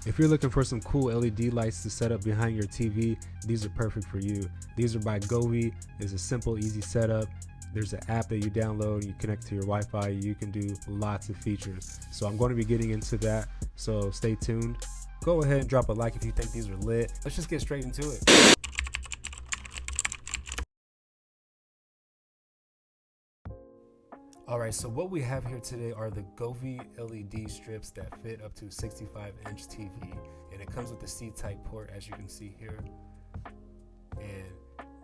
If you're looking for some cool LED lights to set up behind your TV, these are perfect for you. These are by Govee. It's a simple, easy setup. There's an app that you download, you connect to your Wi-Fi, you can do lots of features. So I'm going to be getting into that, so stay tuned. Go ahead and drop a like if you think these are lit. Let's just get straight into it. Alright, so what we have here today are the Govee LED strips that fit up to 65-inch TV, and it comes with the C-type port, as you can see here. And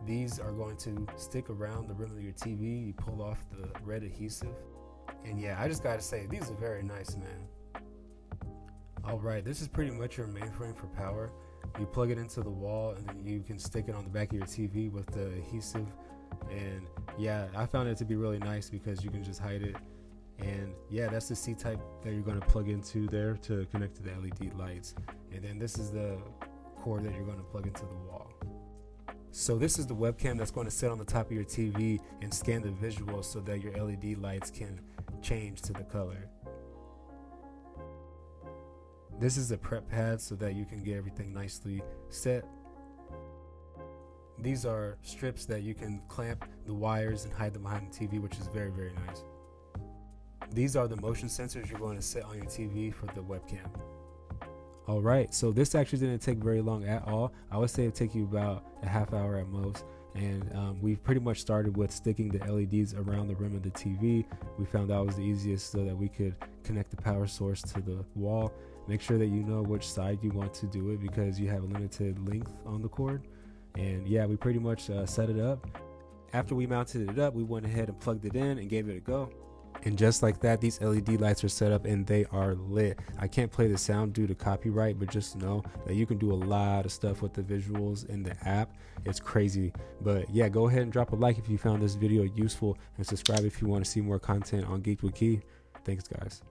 these are going to stick around the rim of your TV. You pull off the red adhesive, and yeah, I just gotta say, these are very nice, man. Alright, this is pretty much your mainframe for power. You plug it into the wall, and then you can stick it on the back of your TV with the adhesive. And yeah, I found it to be really nice because you can just hide it. And yeah, that's the C-type that you're going to plug into there to connect to the LED lights. And then this is the cord that you're going to plug into the wall. So this is the webcam that's going to sit on the top of your TV and scan the visuals so that your LED lights can change to the color. This is the prep pad so that you can get everything nicely set. These are strips that you can clamp the wires and hide them behind the TV, which is very, very nice. These are the motion sensors you're going to set on your TV for the webcam. Alright, so this actually didn't take very long at all. I would say it would take you about a half hour at most. And we pretty much started with sticking the LEDs around the rim of the TV. We found that was the easiest so that we could connect the power source to the wall. Make sure that you know which side you want to do it because you have a limited length on the cord. And yeah, we pretty much set it up. After we mounted it up, we went ahead and plugged it in and gave it a go. And just like that, these LED lights are set up and they are lit. I can't play the sound due to copyright, but just know that you can do a lot of stuff with the visuals in the app. It's crazy. But yeah, go ahead and drop a like if you found this video useful, and subscribe if you want to see more content on Geek with Key. Thanks, guys.